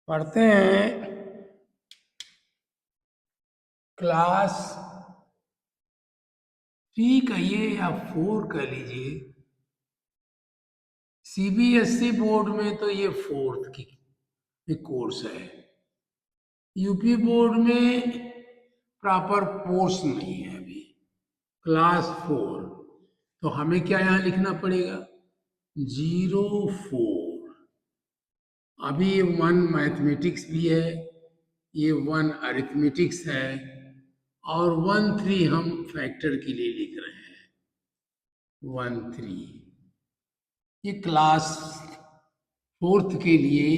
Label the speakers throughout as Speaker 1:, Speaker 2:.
Speaker 1: पढ़ते हैं क्लास 3 कहिए या 4 कह लीजिए। सीबीएसई बोर्ड में तो ये फोर्थ की कोर्स है। यूपी बोर्ड में प्रॉपर कोर्स नहीं है अभी। क्लास 4 तो हमें क्या यहाँ लिखना पड़ेगा? 04। अभी ये 1 मैथमेटिक्स भी है, ये 1 अरिथमेटिक्स है और 1 3 हम फैक्टर के लिए लिख रहे हैं। 1 3 ये क्लास 4th के लिए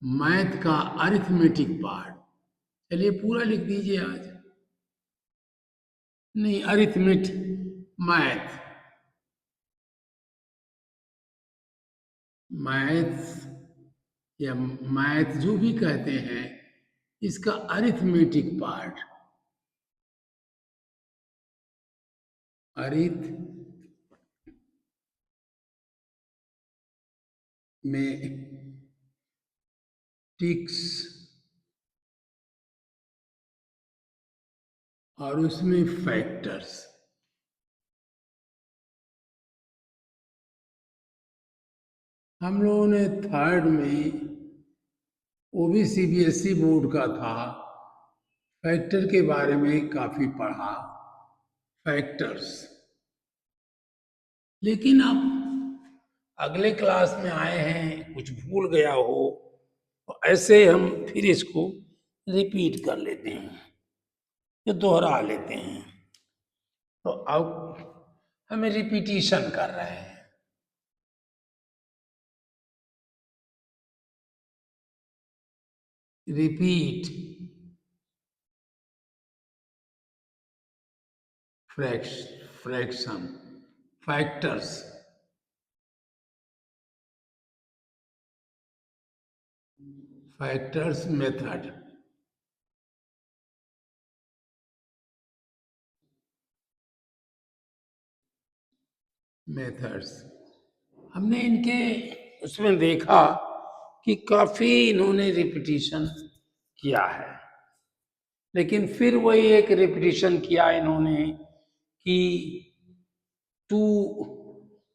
Speaker 1: मैथ का अरिथमेटिक पार्ट। चलिए पूरा लिख दीजिए आज। नहीं, अरिथमेटिक मैथ मैथ या मैथ जो भी कहते हैं, इसका अरिथमेटिक पार्ट। अरिथ में टिक्स और उसमें फैक्टर्स। हम लोगों ने 3rd में, वो भी सीबीएसई बोर्ड का था, फैक्टर के बारे में काफी पढ़ा। फैक्टर्स, लेकिन अब अगले क्लास में आए हैं, कुछ भूल गया हो तो ऐसे हम फिर इसको रिपीट कर लेते हैं या दोहरा लेते हैं। तो अब हमें रिपीटिशन कर रहे हैं। Repeat fraction factors. Factors method. Methods हमने इनके उसमें देखा कि काफी इन्होंने रिपीटिशन किया है, लेकिन फिर वही एक रिपीटिशन किया इन्होंने कि टू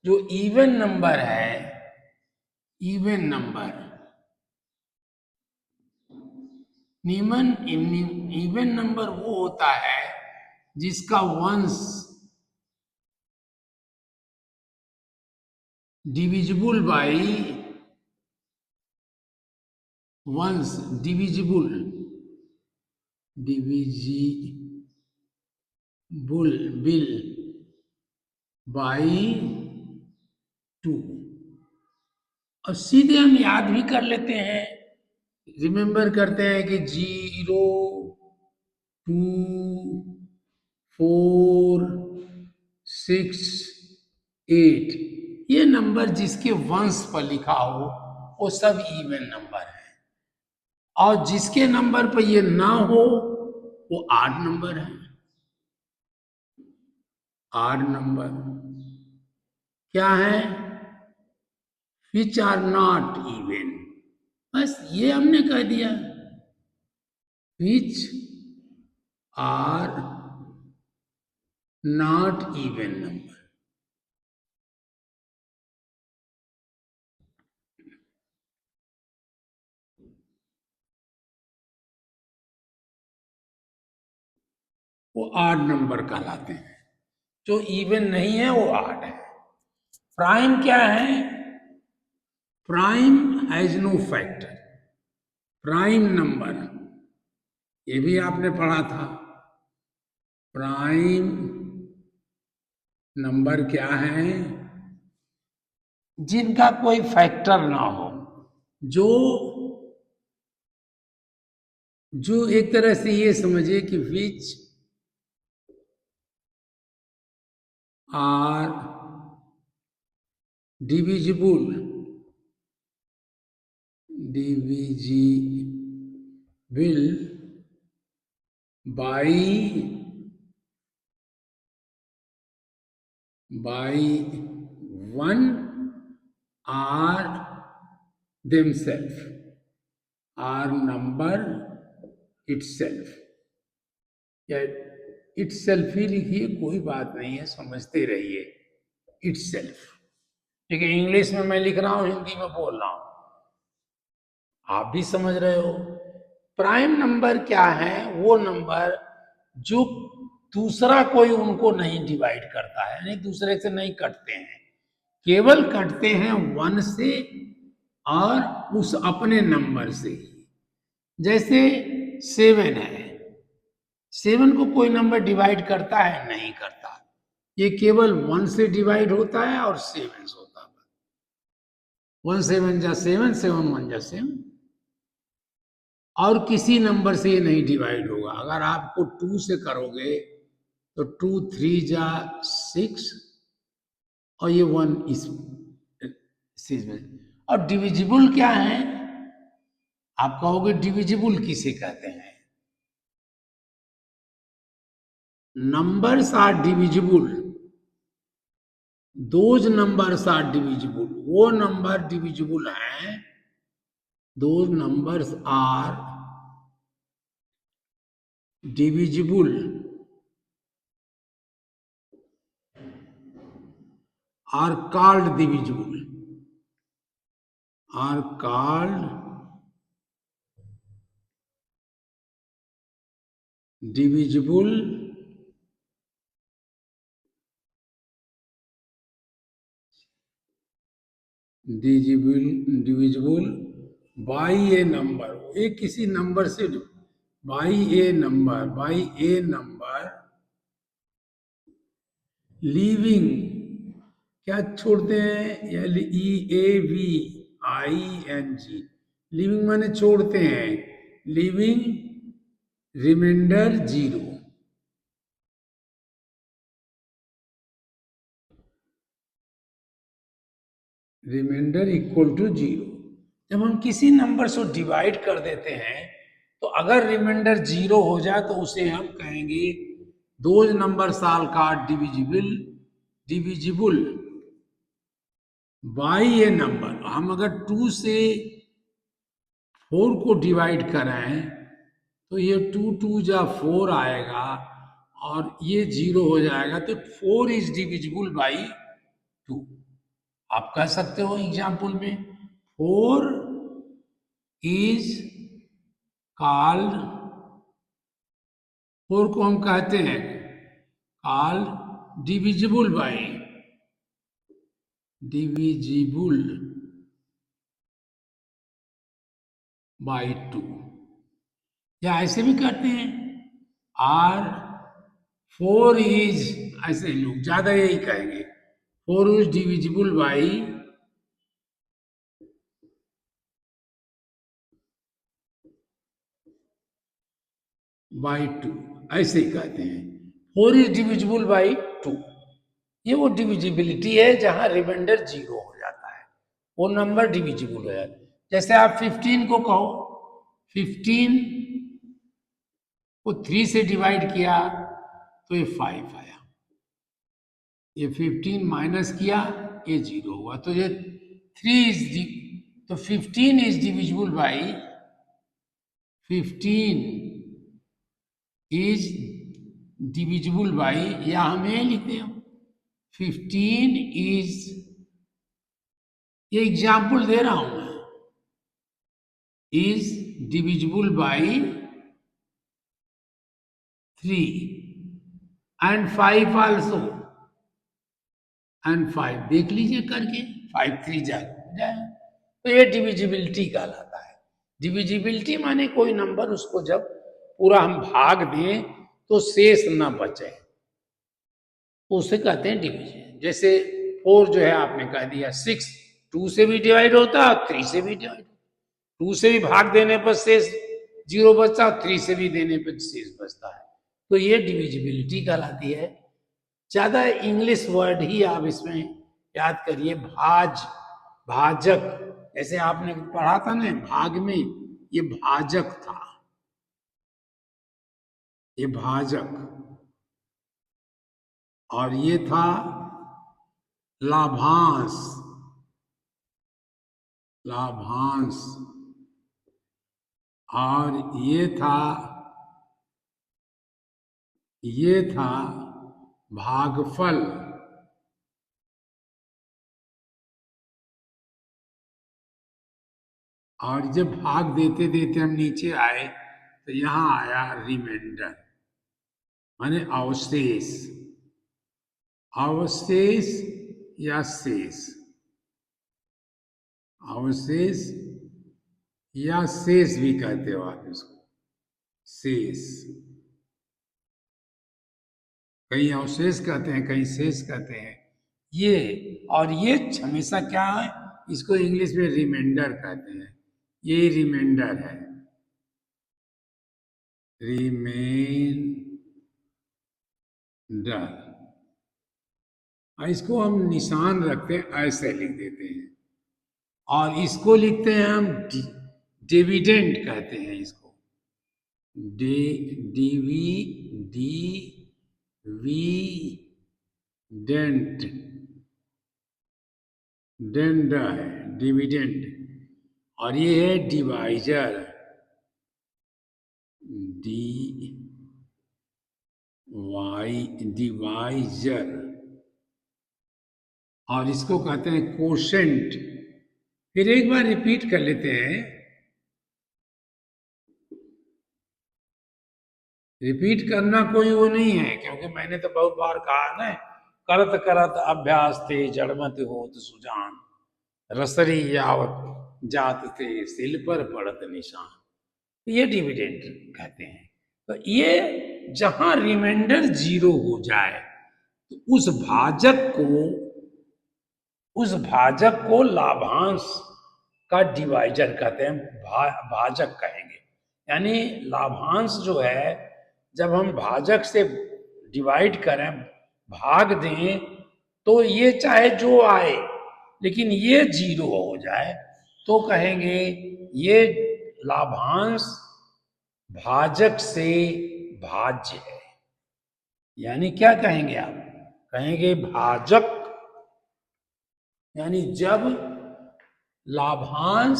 Speaker 1: जो इवन नंबर है, इवन नंबर नीमन इवन नंबर वो होता है जिसका वंस डिविजिबल बाई वंस डिविजिबल बिल बाई 2। और सीधे हम याद भी कर लेते हैं, रिमेम्बर करते हैं कि 0 2 4 6 8, ये नंबर जिसके वंश पर लिखा हो वो सब इवन नंबर है, और जिसके नंबर पर ये ना हो वो आड नंबर है। आड नंबर क्या है? Which are not even. बस ये हमने कह दिया, which are not even number. वो आड नंबर कहलाते हैं। जो इवन नहीं है वो आड है। प्राइम क्या है? Prime has no factor. Prime number, ये भी आपने पढ़ा था। प्राइम नंबर क्या है? जिनका कोई फैक्टर ना हो, जो जो एक तरह से ये समझिए कि which are divisible divisible by 1 are themself. Are number itself, या इटसेल्फ ही लिखिए, कोई बात नहीं है, समझते रहिए। इटसेल्फ ठीक है, इंग्लिश में मैं लिख रहा हूं, हिंदी में बोल रहा हूं, आप भी समझ रहे हो। प्राइम नंबर क्या है? वो नंबर जो दूसरा कोई उनको नहीं डिवाइड करता है, यानी दूसरे से नहीं कटते हैं, केवल कटते हैं वन से और उस अपने नंबर से ही। जैसे सेवन है, सेवन को कोई नंबर डिवाइड करता है? नहीं करता, ये केवल वन से डिवाइड होता है और सेवन से होता है। वन सेवन जा सेवन, सेवन वन जा सेवन, और किसी नंबर से ये नहीं डिवाइड होगा। अगर आपको टू से करोगे तो टू थ्री जा सिक्स, और ये वन इस में। और डिविजिबल क्या है? आप कहोगे डिविजिबल किसे कहते हैं? Numbers are divisible, those numbers are divisible, वो नंबर डिविजिबल हैं, those numbers are divisible, are called divisible, are called divisible divisible by a number, ये किसी नंबर से, बाई ए नंबर लीविंग, क्या छोड़ते हैं? LEAVING, लिविंग माने छोड़ते हैं, leaving remainder zero, remainder equal to zero. जब हम किसी नंबर से डिवाइड कर देते हैं तो अगर रिमाइंडर जीरो हो जाए तो उसे हम कहेंगे those numbers are called divisible, divisible by a number. हम अगर टू से फोर को डिवाइड करें तो ये टू टू जा फोर आएगा और ये जीरो हो जाएगा, तो four is divisible by two. आप कह सकते हो एग्जाम्पल में, फोर इज कॉल्ड, फोर को हम कहते हैं called divisible by, divisible by two, या ऐसे भी कहते हैं आर फोर इज, ऐसे ही लोग ज्यादा यही कहेंगे, four is divisible by two, ऐसे ही कहते हैं four is divisible by two. ये वो डिविजिबिलिटी है जहां रिमाइंडर जीरो हो जाता है, वो नंबर डिविजिबल हो जाता है। जैसे आप 15 को कहो, 15 को 3 से डिवाइड किया तो ये 5 आया, ये 15 माइनस किया, ये जीरो हुआ, तो ये 3 इज, तो 15 is divisible by, 15 is divisible by, या हम ये लिखते हैं 15 इज, ये एग्जाम्पल दे रहा हूं मैं, is divisible by 3 and 5 also, and 5 देख लीजिए करके, 5 3 जाए, तो ये डिविजिबिलिटी कहलाता है। डिविजिबिलिटी माने कोई नंबर उसको जब पूरा हम भाग दें तो शेष न बचे, उसे कहते हैं डिविजन। जैसे 4 जो है आपने कह दिया, 6 2 से भी डिवाइड होता है और 3 से भी डिवाइड, 2 से भी भाग देने पर शेष जीरो बचता है, 3 से भी देने पर शेष बचता है, तो ये डिविजिबिलिटी कहलाती है। ज्यादा इंग्लिश वर्ड ही आप इसमें याद करिए, भाजक, जैसे आपने पढ़ा था ना भाग में, ये भाजक था, ये भाजक, और ये था लाभांश, लाभांश, और ये था भागफल। और जब भाग देते देते हम नीचे आए तो यहां आया रिमाइंडर, माने अवशेष। अवशेष या शेष, अवशेष या शेष भी कहते हो आप इसको, शेष। कहीं अवशेष कहते हैं, कहीं शेष कहते हैं। ये और ये हमेशा क्या है, इसको इंग्लिश में रिमाइंडर कहते हैं। ये रिमाइंडर है, रिमाइंडर। इसको हम निशान रखते हैं, ऐसे लिख देते हैं। और इसको लिखते हैं हम डिविडेंड कहते हैं इसको। डे डीवी डी वी डेंट, डेंड है डिविडेंड। और ये है डिवाइजर, डी वाई डिवाइजर। और इसको कहते हैं कोशेंट। फिर एक बार रिपीट कर लेते हैं। रिपीट करना कोई वो नहीं है, क्योंकि मैंने तो बहुत बार कहा ना, करत करत अभ्यास थे जड़मत होत सुजान, रसरी यावत जात थे सिल पर पड़त निशान। ये डिविडेंड कहते हैं। तो ये जहां रिमाइंडर जीरो हो जाए तो उस भाजक को लाभांश का डिवाइजर कहते हैं, भाजक कहेंगे। यानी लाभांश जो है, जब हम भाजक से डिवाइड करें, भाग दें, तो ये चाहे जो आए लेकिन ये जीरो हो जाए तो कहेंगे ये लाभांश भाजक से भाज्य है। यानी क्या कहेंगे आप, कहेंगे भाजक, यानी जब लाभांश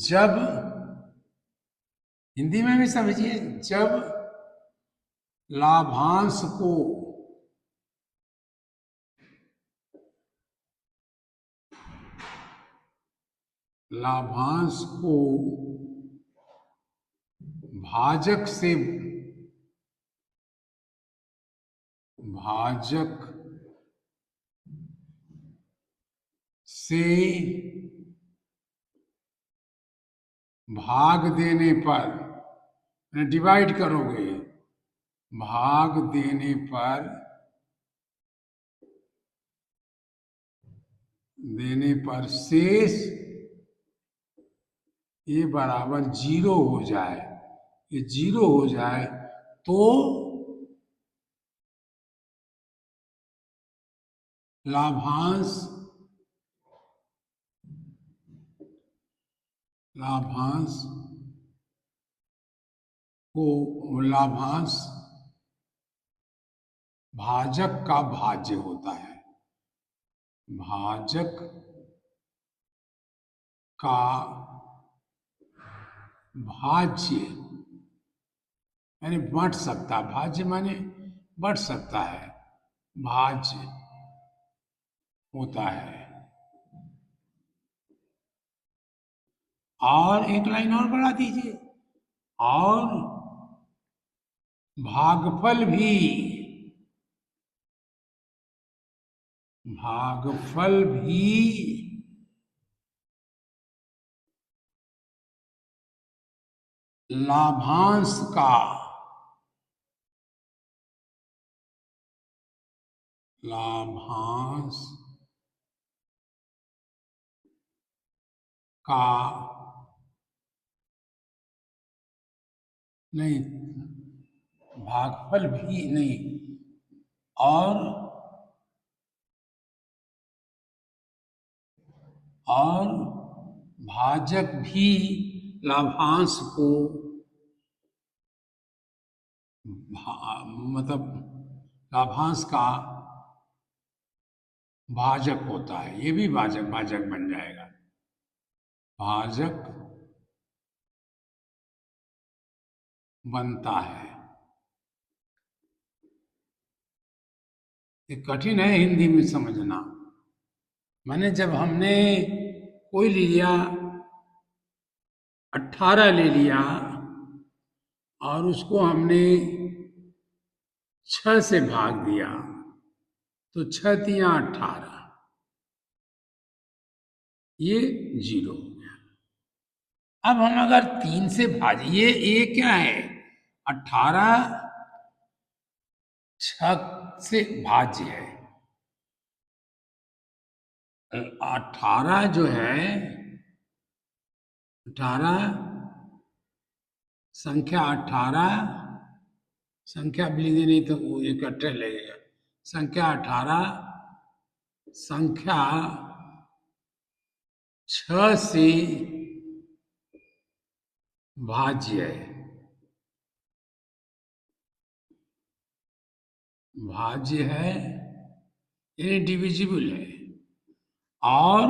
Speaker 1: जब हिंदी में भी समझिए, जब लाभांश को भाजक से भाग देने पर, डिवाइड करोगे, भाग देने पर शेष ये बराबर जीरो हो जाए, ये जीरो हो जाए तो लाभांश लाभांश भाजक का भाज्य होता है, भाजक का भाज्य, यानी बढ़ सकता, भाज्य माने बढ़ सकता है, भाज्य होता है। और एक लाइन और बढ़ा दीजिए, और भागफल भी लाभांश का नहीं, भागफल भी नहीं, और भाजक भी लाभांश को मतलब लाभांश का भाजक होता है, ये भी भाजक भाजक बन जाएगा। भाजक बनता है। ये कठिन है हिंदी में समझना। मैंने जब हमने कोई ले लिया, 18 ले लिया और उसको हमने 6 से भाग दिया तो 6×3 = 18, ये 0 हो गया। अब हम अगर 3 से भाज, ये क्या है, 18 6 से भाज्य है। 18 जो है, 18 संख्या 18, संख्या भी लिखे नहीं तो वो इकट्ठे लगेगा। संख्या 18 संख्या 6 से भाज्य है। भाज्य है यानी डिविजिबल है। और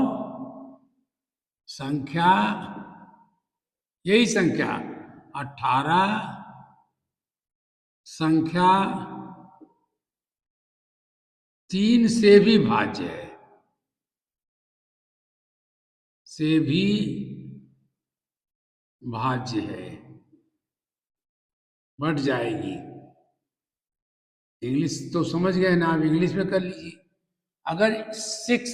Speaker 1: संख्या, यही संख्या 18 संख्या 3 से भी भाज्य है, से भी भाज्य है, बढ़ जाएगी। इंग्लिश तो समझ गए ना, आप इंग्लिश में कर लीजिए। अगर 6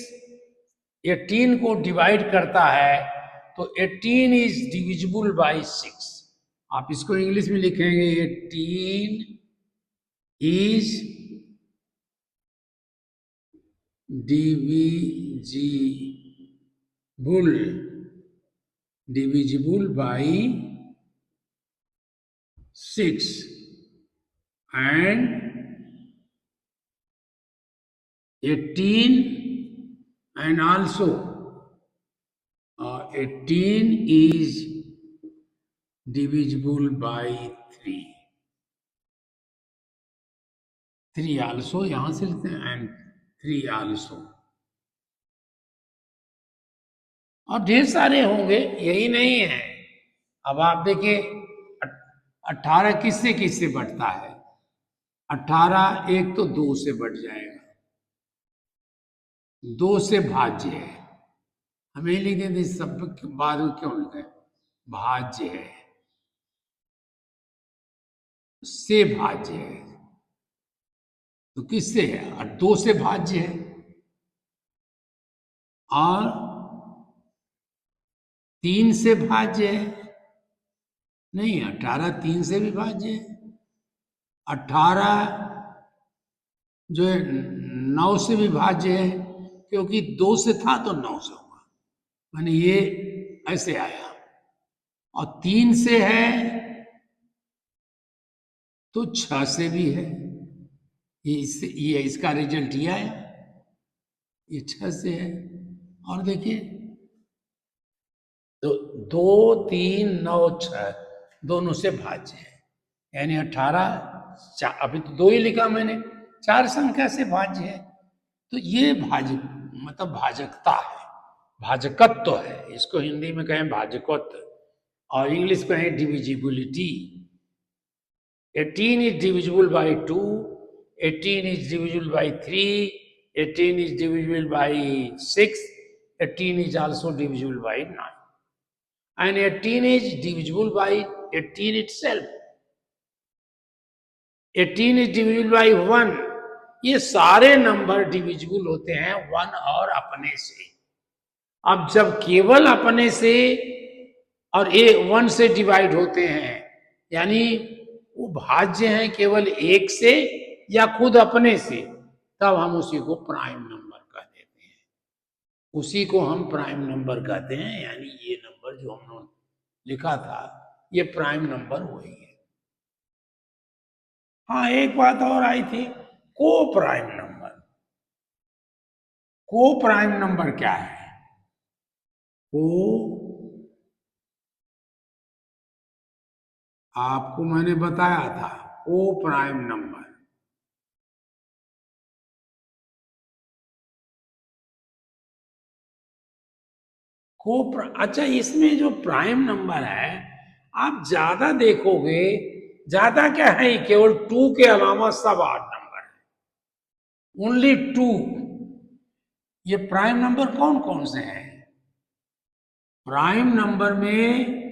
Speaker 1: 18 को डिवाइड करता है तो 18 इज डिविजिबल बाई 6। आप इसको इंग्लिश में लिखेंगे 18 is divisible by 6 and 18 and also 18 is divisible by 3। 3 also यहां से लिखते हैं and 3 also। और ढेर सारे होंगे, यही नहीं है। अब आप देखिए 18 किससे किससे बढ़ता है। 18 एक तो 2 से बढ़ जाएगा, 2 से भाज्य है। हमें लिखे थे सब बाद में क्यों लिखे, भाज्य है, से भाज्य है। तो किससे है, और 2 से भाज्य है। और 3 से भाज्य है, नहीं 18 3 से भी भाज्य है। 18 जो है 9 से भी भाज्य है, क्योंकि 2 से था तो 9 से होगा, माने ये ऐसे आया। और 3 से है तो 6 से भी है, ये इसका रिजल्ट ये आया, ये 6 से है। और देखिए तो 2 3 9 6 दोनों से भाज्य है, यानी 18, अभी तो 2 ही लिखा मैंने, 4 संख्या से भाज्य है। तो ये मतलब भाजकता है, भाजकत्व है। इसको हिंदी में कहें भाजकत्व और इंग्लिश में कहें divisibility. 18 is divisible by 2, 18 is divisible by 3, 18 is divisible by 6, 18 is also divisible by 9. And 18 is divisible by 18 itself. 18 is divisible by 1। ये सारे नंबर डिविजिबल होते हैं 1 और अपने से। अब जब केवल अपने से और 1 से डिवाइड होते हैं, यानी वो भाज्य हैं केवल 1 से या खुद अपने से, तब हम उसी को प्राइम नंबर कह देते हैं। उसी को हम प्राइम नंबर कहते हैं, यानी ये नंबर जो हमने लिखा था ये प्राइम नंबर वही है। हाँ, एक बात और आई थी, को प्राइम नंबर। को प्राइम नंबर क्या है? को, आपको मैंने बताया था को प्राइम नंबर। अच्छा, इसमें जो प्राइम नंबर है, आप ज्यादा देखोगे, ज्यादा क्या है, केवल टू के अलावा सब आठ नंबर है, ओनली टू। ये प्राइम नंबर कौन कौन से हैं? प्राइम नंबर में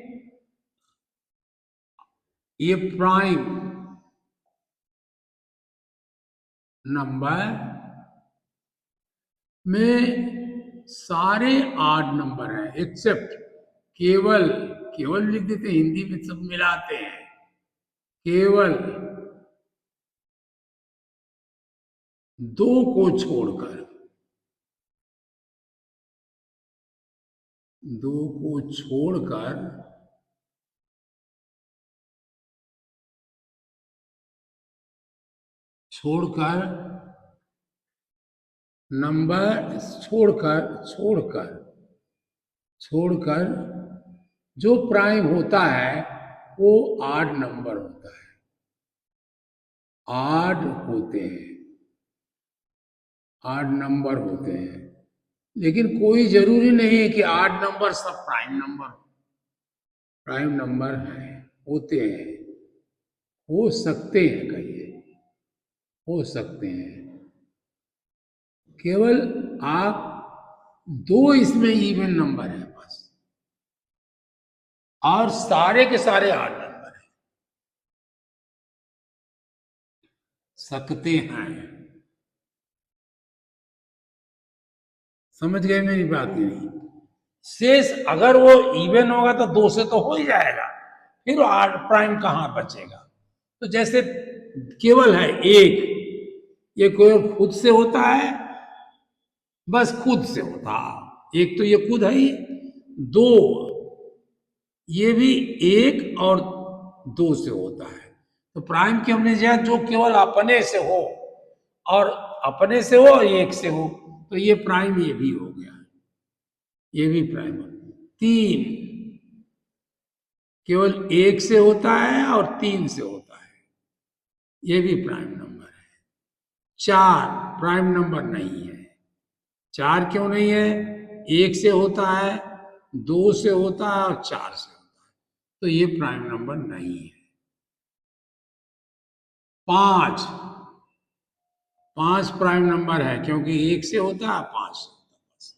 Speaker 1: ये प्राइम नंबर में सारे आठ नंबर हैं, एक्सेप्ट केवल, केवल लिख देते हैं, हिंदी में सब मिलाते हैं, केवल दो को छोड़कर, दो को छोड़कर छोड़कर नंबर, छोड़कर छोड़कर छोड़कर जो प्राइम होता है वो आठ नंबर होता है, आठ होते हैं, आठ नंबर होते हैं। लेकिन कोई जरूरी नहीं है कि आठ नंबर सब प्राइम नंबर हो। प्राइम नंबर है, होते हैं, हो सकते हैं, कहिए हो सकते हैं, केवल आप दो इसमें इवन नंबर है बस, और सारे के सारे आठ नंबर है। सकते हैं, समझ गए मेरी बात? नहीं, शेष अगर वो इवन होगा तो दो से तो हो ही जाएगा, फिर आठ प्राइम कहां बचेगा? तो जैसे केवल है एक, ये केवल खुद से होता है, बस खुद से होता, एक तो ये खुद है ही, दो ये भी एक और दो से होता है। तो प्राइम की हमने लिया जो केवल अपने से हो, और अपने से हो और एक से हो, तो ये प्राइम ये भी हो गया, ये भी प्राइम। तीन केवल एक से होता है और तीन से होता है, ये भी प्राइम नंबर है। चार प्राइम नंबर नहीं है। चार क्यों नहीं है? एक से होता है, दो से होता है और चार से होता है, तो ये प्राइम नंबर नहीं है। पांच, पांच प्राइम नंबर है क्योंकि एक से होता है, पांच से होता है।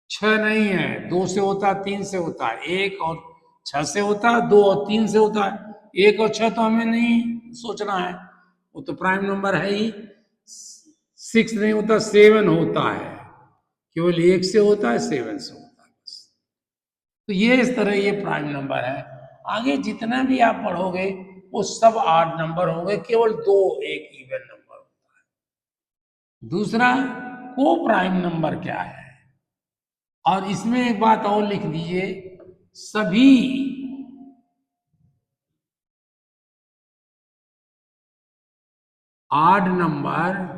Speaker 1: छह नहीं है, दो से होता है, तीन से होता है, एक और छह से होता है, दो और तीन से होता है, एक और छह तो हमें नहीं सोचना है, वो तो प्राइम नंबर है ही। सिक्स नहीं होता, सेवन होता है, केवल एक से होता है, सेवन से होता है बस। तो ये इस तरह ये प्राइम नंबर है। आगे जितना भी आप पढ़ोगे वो सब आठ नंबर होंगे, केवल दो एक इवन नंबर होता है। दूसरा, को प्राइम नंबर क्या है? और इसमें एक बात और लिख दीजिए, सभी आठ नंबर,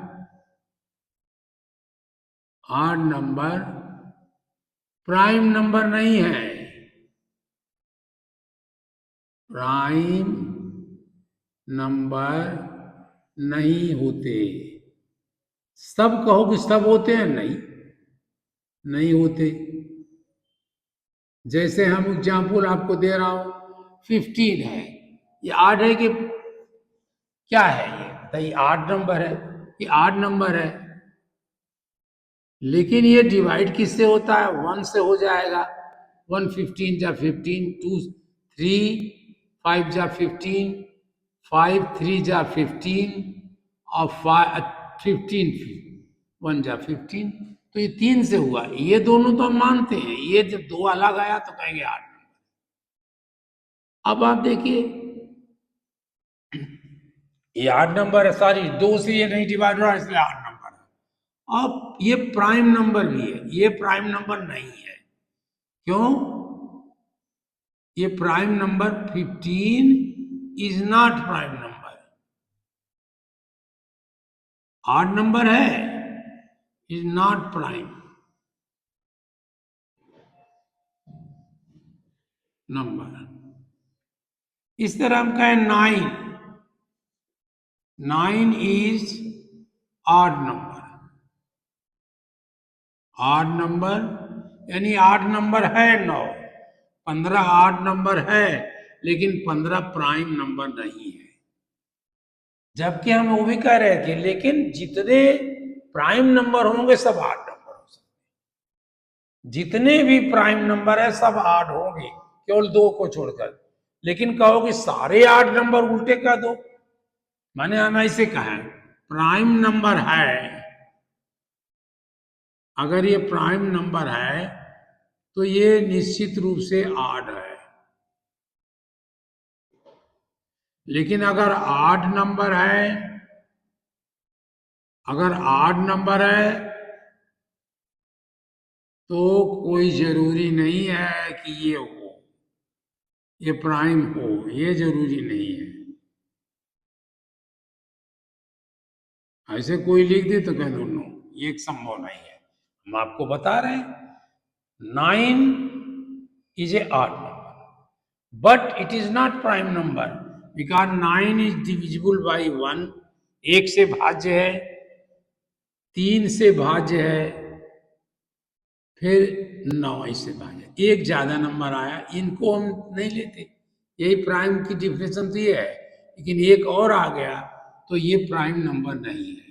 Speaker 1: आठ नंबर प्राइम नंबर नहीं है, प्राइम नंबर नहीं होते। सब कहो कि सब होते हैं, नहीं, नहीं होते। जैसे हम एग्जाम्पल आपको दे रहा हूं, 15 है, ये आठ है कि क्या है? ये बताइए, आठ नंबर है, ये आठ नंबर है, लेकिन ये डिवाइड किससे होता है? वन से हो जाएगा। वन, 15 जा 15, टू थ्री, फाइव जा 15, फाइव थ्री जा 15, और 15 वन जा 15, तो ये तीन से हुआ। ये दोनों तो हम मानते हैं, ये जब दो अलग आया तो कहेंगे आठ नंबर। अब आप देखिए, ये आठ नंबर है, सॉरी दो से ये नहीं डिवाइड हो रहा इसलिए आठ नंबर है। अब ये प्राइम नंबर भी है, ये प्राइम नंबर नहीं है। क्यों? ये prime number 15 is not prime number. आठ नंबर है, इज नॉट प्राइम नंबर। इस तरह हम कहें nine, nine is odd number, odd number यानी 8 नंबर है 9, 15 8 नंबर है, लेकिन 15 प्राइम नंबर नहीं है। जबकि हम वो भी कह रहे थे लेकिन जितने प्राइम नंबर होंगे सब 8 नंबर हो सकते, जितने भी प्राइम नंबर है सब 8 होंगे, केवल 2 को छोड़कर। लेकिन कहो कि सारे 8 नंबर उल्टे कर दो, मैंने हम ऐसे कहा प्राइम नंबर है, अगर ये प्राइम नंबर है तो ये निश्चित रूप से 8 है। लेकिन अगर 8 नंबर है, अगर 8 नंबर है तो कोई जरूरी नहीं है कि ये हो, ये प्राइम हो, ये जरूरी नहीं है। ऐसे कोई लिख दे तो कह दो नो, ये एक संभव नहीं है। हम आपको बता रहे हैं 9 is a odd number, but it is not prime number because 9 is divisible by 1, एक से भाज्य है, 3 से भाज्य है, फिर 9 से भाज्य, एक ज्यादा नंबर आया, इनको हम नहीं लेते। यही प्राइम की डिफिनेशन तो ये है, लेकिन एक और आ गया तो ये प्राइम नंबर नहीं है।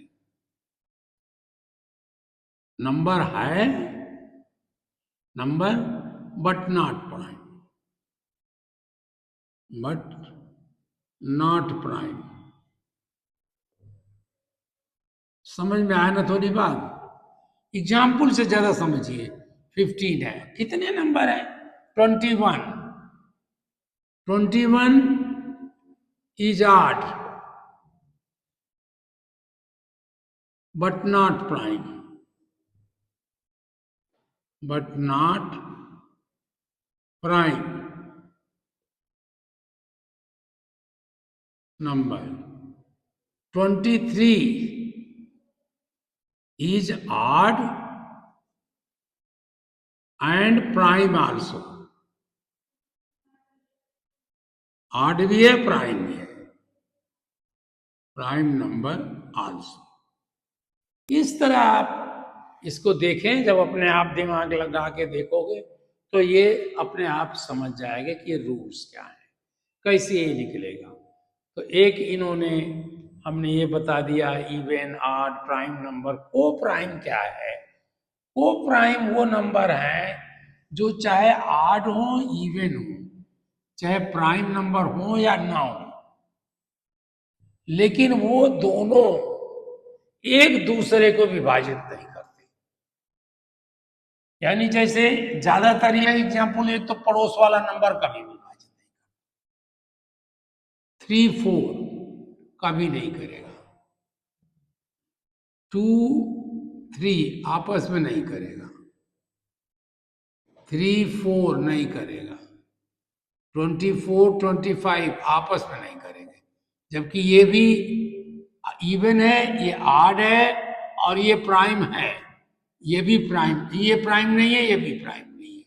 Speaker 1: नंबर है number but not prime, but not prime. समझ में आया ना थोड़ी बात? एग्जाम्पल से ज्यादा समझिए। 15 है, कितने नंबर है? 21, 21 इज आठ but not prime, but not prime number. 23 is odd and prime also, odd भी है प्राइम भी है, प्राइम नंबर आल्सो। इस तरह आप इसको देखें, जब अपने आप दिमाग लगा के देखोगे तो ये अपने आप समझ जाएगा कि ये रूल्स क्या है, कैसे ये निकलेगा। तो एक इन्होंने हमने ये बता दिया इवन ऑड प्राइम नंबर। को प्राइम क्या है? को प्राइम वो नंबर है जो चाहे आड हो इवन हो, चाहे प्राइम नंबर हो या ना हो, लेकिन वो दोनों एक दूसरे को विभाजित नहीं करते। यानी जैसे ज्यादातर ये एग्जाम्पल, एक तो पड़ोस वाला नंबर कभी विभाजित नहीं, 3 4 कभी नहीं करेगा, 2 3 आपस में नहीं करेगा, 3 4 नहीं करेगा, 24 25 आपस में नहीं करेंगे। जबकि ये भी इवन है, ये आड है, और ये प्राइम है, ये भी प्राइम, ये प्राइम नहीं है, ये भी प्राइम नहीं है।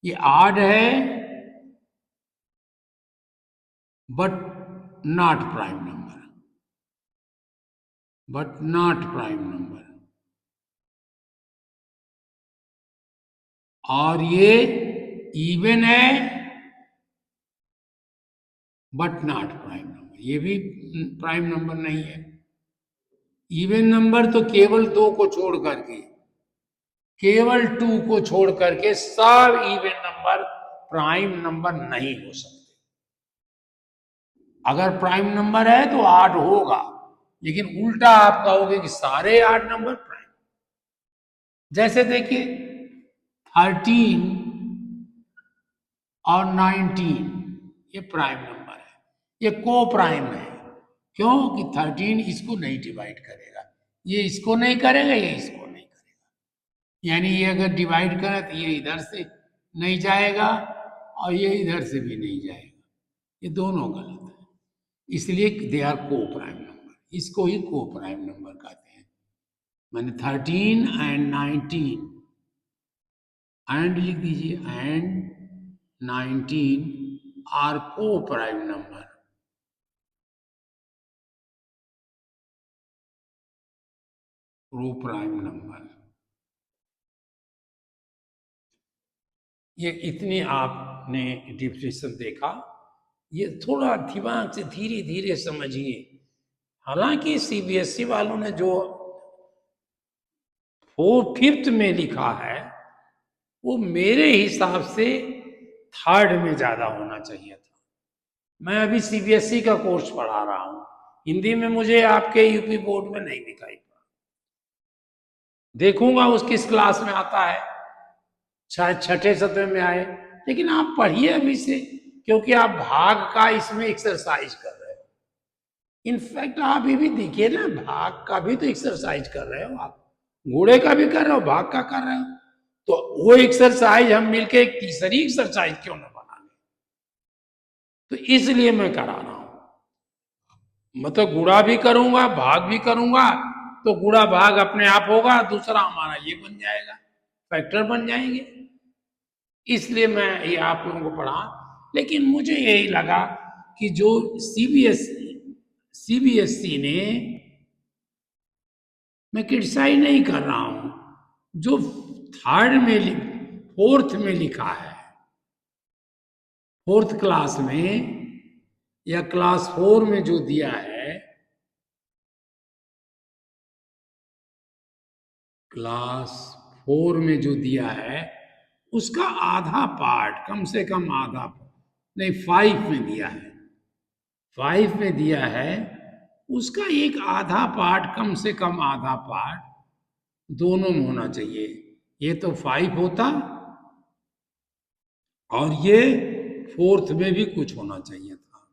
Speaker 1: ये आड है but not prime number, but not prime number. और ये इवन है बट नॉट प्राइम नंबर, ये भी प्राइम नंबर नहीं है। इवन नंबर तो केवल 2 को छोड़ करके, केवल 2 को छोड़ करके सब इवन नंबर प्राइम नंबर नहीं हो सकते। अगर प्राइम नंबर है तो 8 होगा, लेकिन उल्टा आप कहोगे कि सारे 8 नंबर प्राइम। जैसे देखिए 13 और 19 ये प्राइम नंबर है, ये को प्राइम है। क्यों कि 13 इसको नहीं डिवाइड करेगा, ये इसको नहीं करेगा, ये इसको नहीं करेगा। यानी ये अगर डिवाइड करे तो ये इधर से नहीं जाएगा और ये इधर से भी नहीं जाएगा, ये दोनों गलत है। इसलिए दे आर को प्राइम नंबर, इसको ही को प्राइम नंबर कहते हैं। मैंने 13 एंड 19, एंड लिख दीजिए, एंड 19 आर को प्राइम नंबर, को प्राइम नंबर। ये इतनी आपने डिफिनेशन देखा, ये थोड़ा दिमाग से धीरे धीरे समझिए। हालांकि सीबीएसई वालों ने जो 4th में लिखा है वो मेरे हिसाब से 3rd में ज्यादा होना चाहिए था। मैं अभी सीबीएसई का कोर्स पढ़ा रहा हूं, हिंदी में मुझे आपके यूपी बोर्ड में नहीं दिखाई पड़ा। देखूंगा उस किस क्लास में आता है, शायद 6th-7th में आए। लेकिन आप पढ़िए अभी से, क्योंकि आप भाग का इसमें एक्सरसाइज कर रहे हो। इनफैक्ट आप अभी भी देखिए ना, भाग का भी तो एक्सरसाइज कर रहे हो आप, घोड़े का भी कर रहे हो, भाग का कर रहे हो। तो वो एक्सरसाइज हम मिलके एक तीसरी एक्सरसाइज क्यों ना बना लें? तो इसलिए मैं करा रहा हूं। मतलब गुड़ा भी करूंगा, भाग भी करूंगा, तो गुड़ा भाग अपने आप होगा, दूसरा हमारा ये बन जाएगा, फैक्टर बन जाएंगे। इसलिए मैं ये आप लोगों को पढ़ा। लेकिन मुझे यही लगा कि जो सीबीएसई ने, मैं क्रिटिसाइज नहीं कर रहा हूं, जो 4th में लिखा है, 4th क्लास में या क्लास 4 में जो दिया है, क्लास 4 में जो दिया है उसका आधा पार्ट, कम से कम आधा, नहीं 5 में दिया है, 5 में दिया है, उसका एक आधा पार्ट, कम से कम आधा पार्ट दोनों में होना चाहिए। ये तो 5 होता और ये 4th में भी कुछ होना चाहिए था,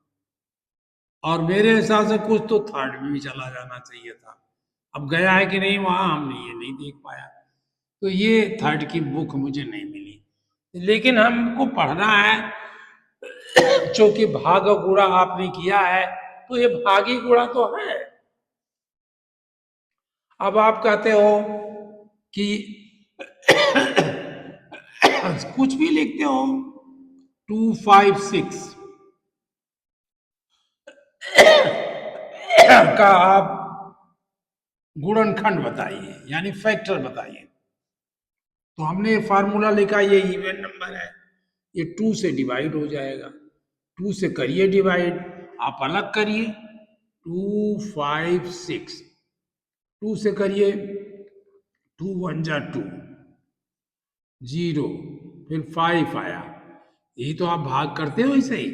Speaker 1: और मेरे हिसाब से कुछ तो 3rd में भी चला जाना चाहिए था। अब गया है कि नहीं वहां हमने ये नहीं देख पाया, तो ये 3rd की बुक मुझे नहीं मिली। लेकिन हमको पढ़ना है, चूंकि भाग गुणा आपने किया है तो ये भागी गुणा तो है। अब आप कहते हो कि कुछ भी लिखते हो, 2, 5, 6 का आप गुणनखंड बताइए, यानी फैक्टर बताइए। तो हमने फार्मूला लिखा, ये इवन नंबर है, ये 2 से डिवाइड हो जाएगा, 2 से करिए डिवाइड, आप अलग करिए, 2, 5, 6, 2 से करिए, 2 1 जा 2, 0, फिर 5 आया। यही तो आप भाग करते हो ऐसे ही,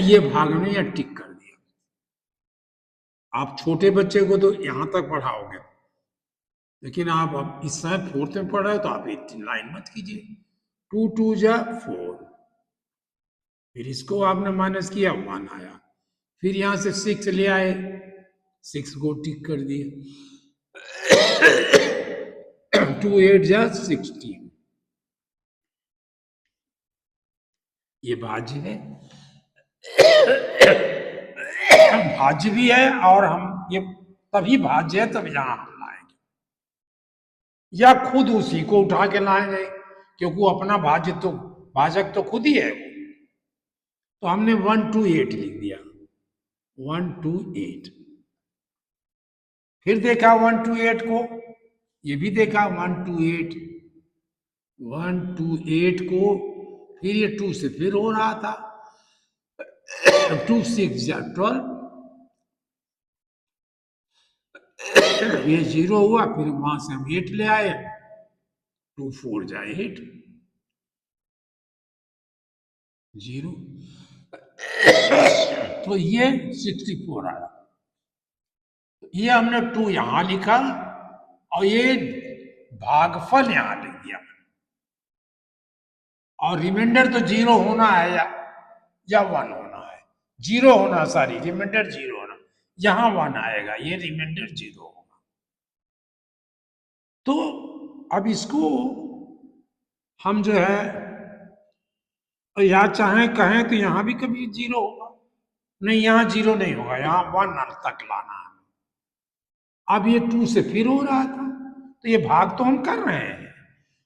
Speaker 1: ये भाग में या टिक कर दिया। आप छोटे बच्चे को तो यहां तक पढ़ाओगे, लेकिन आप अब इस समय 4th में पढ़ रहे हो तो आप 9 मत कीजिए। 2 2 जा 4, फिर इसको आपने माइनस किया, 1 आया, फिर यहां से 6 ले आए, 6 को टिक कर दिए, 2 8 जा 16, ये भाज्य है, भाज्य भी है, और हम ये तभी भाज्य है तब यहां हम लाएंगे, या खुद उसी को उठा के लाएंगे, क्योंकि वो अपना भाज्य तो, भाजक तो खुद ही है। तो हमने 1 2 8 लिख दिया, 1 2 8, फिर देखा 1 2 8 को, ये भी देखा 1 2 8, 1 2 8 को, फिर ये 2 से फिर हो रहा था, 2 6 जा 12, ये 0 हुआ, फिर वहां से हम 8 ले आए, 2 4 जा 8, 0, तो ये 64 आया। ये हमने 2 यहां लिखा और ये भागफल यहां लिख दिया, और रिमाइंडर तो 0 होना है या 1 होना है, 0 होना, सॉरी रिमाइंडर 0 होना, यहां 1 आएगा, ये रिमाइंडर 0 होगा। तो अब इसको हम जो है, या चाहे कहें तो यहां भी कभी 0 होगा, नहीं यहां 0 नहीं होगा, यहां 1 तक लाना है। अब ये 2 से फिर हो रहा था, तो ये भाग तो हम कर रहे हैं,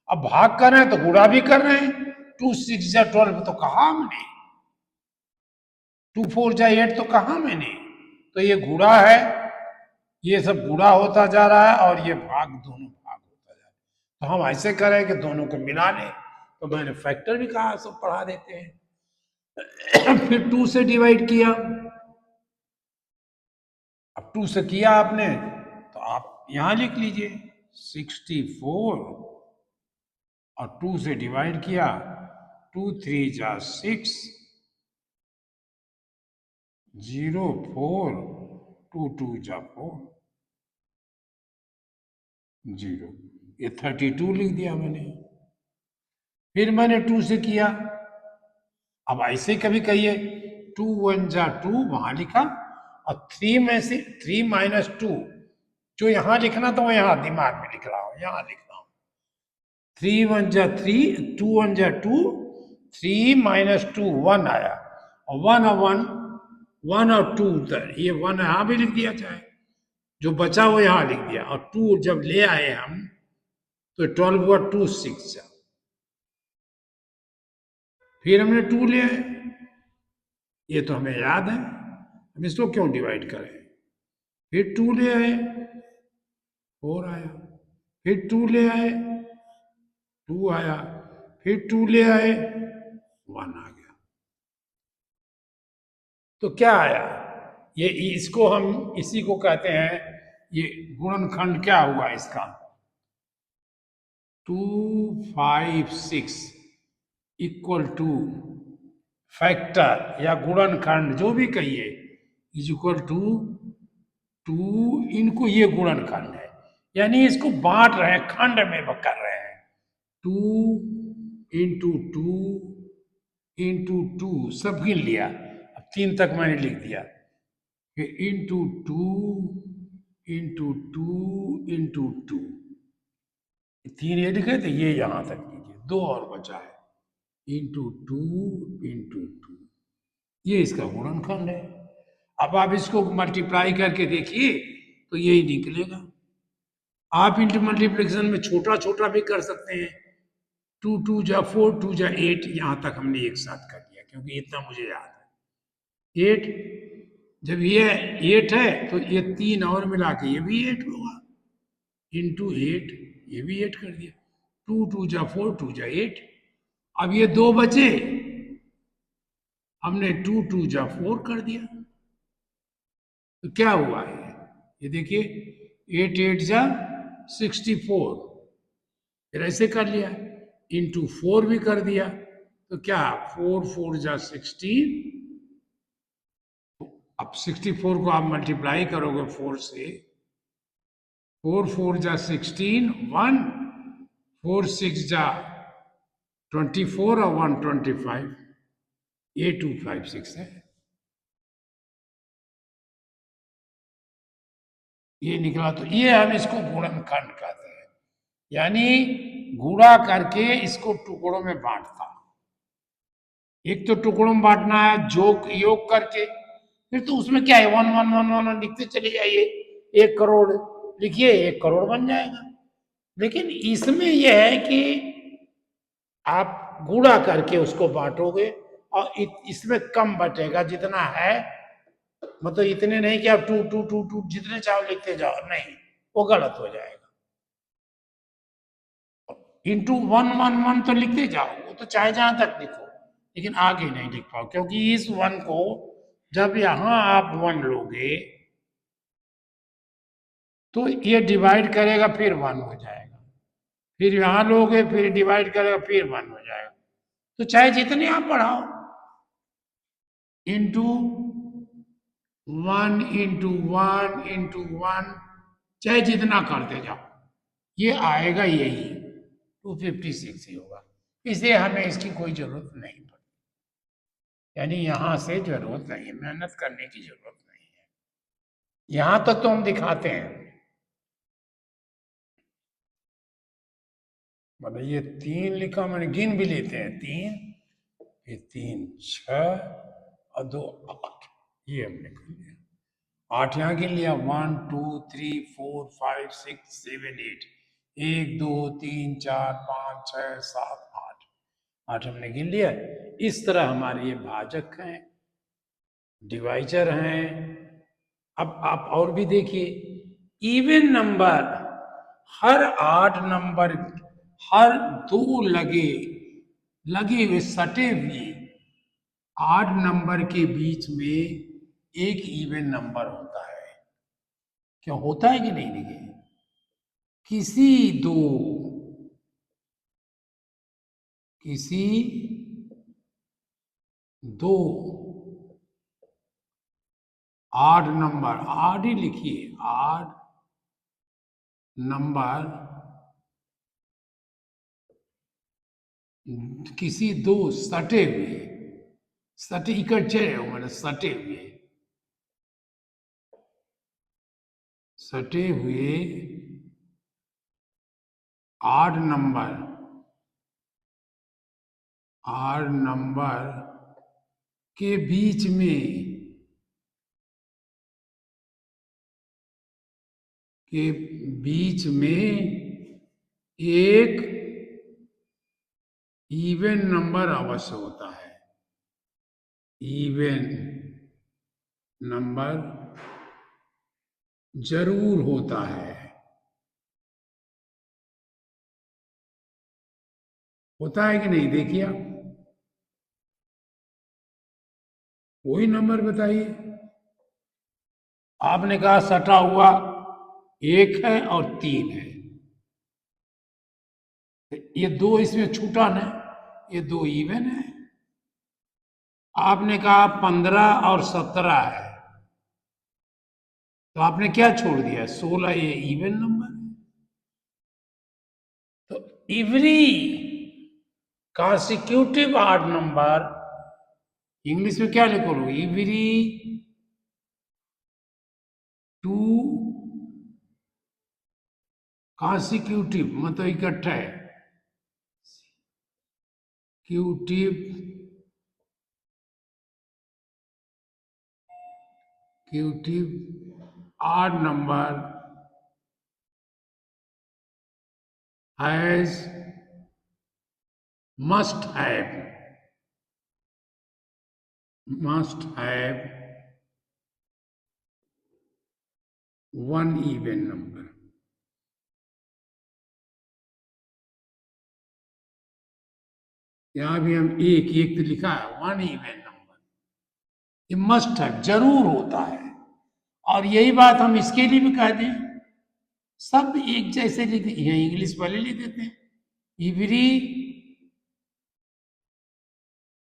Speaker 1: अब भाग कर रहे हैं तो गुणा भी कर रहे हैं, 2 6 जा 12 तो कहा हमने, 2 4 जा 8 तो कहा मैंने, तो ये गुणा है, ये सब गुणा होता जा रहा है, और ये भाग, दोनों भाग होता जा रहा है। तो हम ऐसे करें कि दोनों को मिला लें, तो मैंने फैक्टर भी कहा सब पढ़ा देते हैं। फिर 2 से डिवाइड किया, अब 2 से किया आपने तो आप यहां लिख लीजिए 64 और 2 से डिवाइड किया, 2 3 जा 6, 0 4, 2 2 जा 4, 0, ये 32 लिख दिया मैंने। फिर मैंने 2 से किया, अब ऐसे कभी कहिए 2 1 जा 2 वहां लिखा, और 3 में से 3 माइनस 2 जो यहां लिखना था वो यहां दिमाग में लिख रहा हूं, यहां लिख रहा हूं। 3 1 जा 3, 2 1 जा 2, 3 माइनस 2 1 आया, और 1 और 1, 1 और 2 उधर, ये 1 यहां भी लिख दिया चाहे, जो बचा वो यहां लिख दिया, और 2 जब ले आए हम तो 12 हुआ 2 6 जा, फिर हमने 2 ले आए, ये तो हमें याद है, हम इसको क्यों डिवाइड करें। फिर 2 ले आए, 4 आया, फिर 2 ले आए, 2 आया, फिर 2 ले आए, 1 आ गया। तो क्या आया, ये इसको हम इसी को कहते हैं, ये गुणनखंड क्या हुआ इसका, 2 5 6 इक्वल टू फैक्टर या गुणनखंड जो भी कहिए, इज इक्वल टू 2, इनको ये गुणनखंड है, यानी इसको बांट रहे हैं, खंड में कर रहे हैं, 2 इंटू 2 इंटू 2 सब गिन लिया, अब 3 तक मैंने लिख दिया, फिर इंटू 2 इंटू 2 इंटू 2, 3 ये लिखे थे, ये यहां तक लीजिए, 2 और बचा है, इंटू 2 इंटू 2, ये इसका गुणनखंड है। अब आप इसको मल्टीप्लाई करके देखिए तो यही निकलेगा। आप इंटू मल्टीप्लिकेशन में छोटा छोटा भी कर सकते हैं, 2 2 जा 4, 2 जा 8, यहां तक हमने एक साथ कर दिया क्योंकि इतना मुझे याद है। 8, जब ये 8 है तो ये 3 और मिला के ये भी 8 होगा, इंटू 8, ये भी 8 कर दिया, 2 2 जा 4, 2 जा 8, अब ये 2 बचे, हमने 2 2 जा 4 कर दिया, तो क्या हुआ ये देखिए 8 8 जा 64, फिर ऐसे कर लिया, इंटू 4 भी कर दिया, तो क्या 4 4 जा 16, अब 64 को आप मल्टीप्लाई करोगे 4 से, 4 4 जा 16, 1, 4 6 जा 24 और 1 25, ये 256 है, ये निकला। तो ये हम इसको गुणनखंड कहते हैं, यानी गुणा करके इसको टुकड़ों में बांटता। एक तो टुकड़ों में बांटना है जोग योग करके, फिर तो उसमें क्या है 1 1 1 1 लिखते चले जाइए, 1 करोड़ लिखिए, 1 करोड़ बन जाएगा। लेकिन इसमें यह है कि आप गुणा करके उसको बांटोगे और इसमें कम बटेगा जितना है, मतलब इतने नहीं कि आप 2 2 2 2 जितने चाहो लिखते जाओ, नहीं, वो गलत हो जाएगा। इंटू 1 1 1 तो लिखते जाओ, वो तो चाहे जहां तक लिखो, लेकिन आगे नहीं लिख पाओ, क्योंकि इस 1 को जब यहां आप 1 लोगे तो ये डिवाइड करेगा फिर 1 हो जाएगा, फिर यहां लोगे फिर डिवाइड करेगा फिर 1 हो जाएगा, तो चाहे जितने आप बढ़ाओ, इंटू 1 इंटू 1 इंटू 1, चाहे जितना करते जाओ, ये आएगा यही 256 ही होगा, इसलिए हमें इसकी कोई जरूरत नहीं पड़ती, यानी यहां से जरूरत नहीं, मेहनत करने की जरूरत नहीं है, यहां तक तो हम दिखाते हैं। मतलब ये 3 लिखा मैंने, गिन भी लेते हैं, 3, फिर 3 6 और 2 8, ये हमने कर लिया, 8 यहाँ गिन लिया, 1 2 3 4 5 6 7 8, 1 2 3 4 5 6 7 8, 8 हमने गिन लिया। इस तरह हमारे ये भाजक हैं, डिवाइजर हैं। अब आप और भी देखिए, इवन नंबर, हर 8 नंबर, हर 2 लगे लगे हुए सटे हुए आड नंबर के बीच में एक इवन नंबर होता है। क्या होता है कि नहीं? देखिए, किसी दो किसी दो आड नंबर, आड ही लिखिए, आड नंबर किसी दो सटे हुए, सटे इकट्ठे मैंने सटे हुए आड नंबर के बीच में एक इवन नंबर अवश्य होता है। इवन नंबर जरूर होता है। होता है कि नहीं? देखिए, आप वही नंबर बताइए। आपने कहा सटा हुआ एक है और तीन है, ये दो इसमें छूटा ना, ये दो इवन है। आपने कहा 15 और 17 है, तो आपने क्या छोड़ दिया? 16, ये इवन नंबर है। तो एवरी कॉन्सिक्यूटिव आड नंबर, इंग्लिश में क्या लिखोगे? एवरी टू कॉन्सिक्यूटिव मतलब इकट्ठा है, क्यूटिव odd number has must have one even number। यहां भी हम एक तो लिखा है, वन इवन नंबर, ये मस्ट है, जरूर होता है। और यही बात हम इसके लिए भी कह दें, सब एक जैसे लिख, यहाँ इंग्लिश वाले लिख देते हैं,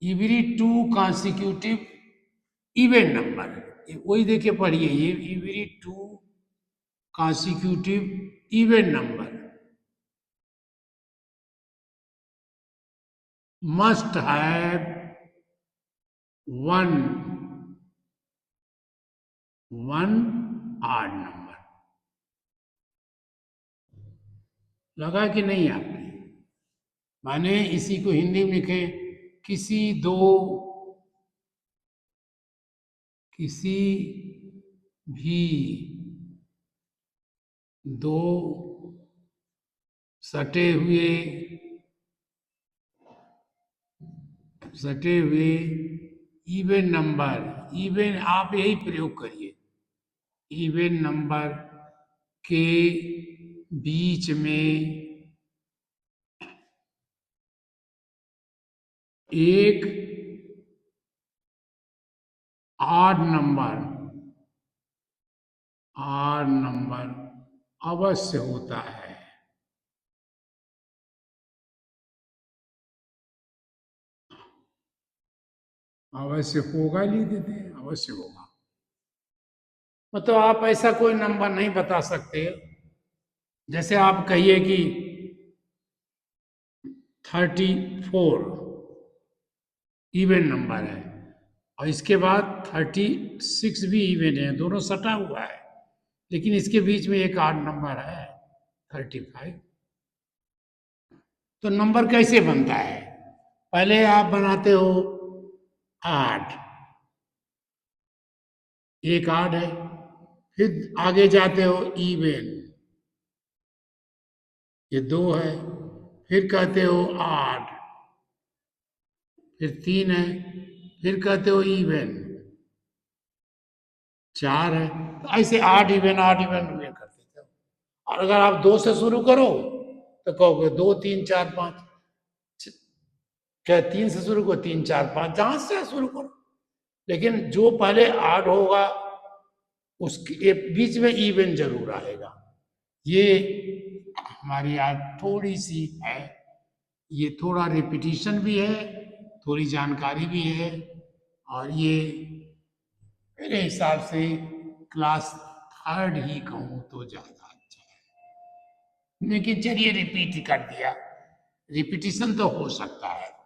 Speaker 1: every two consecutive even number, वही देखिए, पढ़िए, ये every two consecutive even number must have one odd number। लगा कि नहीं आपने? माने इसी को हिंदी में लिखे, किसी भी दो सटे हुए इवन नंबर, इवन आप यही प्रयोग करिए, इवन नंबर के बीच में एक आड नंबर अवश्य होता है। अवश्य होगा, लिख देते हैं, अवश्य होगा। मतलब आप ऐसा कोई नंबर नहीं बता सकते, जैसे आप कहिए कि 34 इवन नंबर है और इसके बाद 36 भी इवन है, दोनों सटा हुआ है, लेकिन इसके बीच में एक आड नंबर है 35। तो नंबर कैसे बनता है? पहले आप बनाते हो 8, एक आड है, फिर आगे जाते हो इवन, ये 2 है, फिर कहते हो 8, फिर 3 है, फिर कहते हो इवन 4 है। तो ऐसे आड इवन करते थे। और अगर आप 2 से शुरू करो तो कहोगे 2 3 4 5, क्या 3 से शुरू करो, 3 4 5 जहां से शुरू करो, लेकिन जो पहले आठ होगा उसके बीच में इवन जरूर आएगा। ये हमारी आज थोड़ी सी है, ये थोड़ा रिपीटिशन भी है, थोड़ी जानकारी भी है, और ये मेरे हिसाब से क्लास थर्ड ही कहूँ तो ज्यादा अच्छा है। लेकिन चलिए रिपीट ही कर दिया, रिपीटिशन तो हो सकता है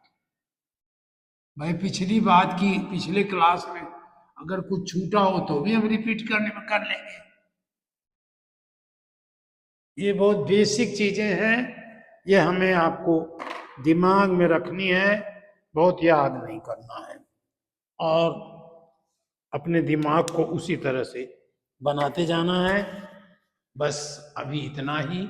Speaker 1: भाई। पिछली बात की पिछले क्लास में अगर कुछ छूटा हो तो भी हम रिपीट करने में कर लेंगे। ये बहुत बेसिक चीजें हैं, ये हमें आपको दिमाग में रखनी है, बहुत याद नहीं करना है, और अपने दिमाग को उसी तरह से बनाते जाना है। बस अभी इतना ही।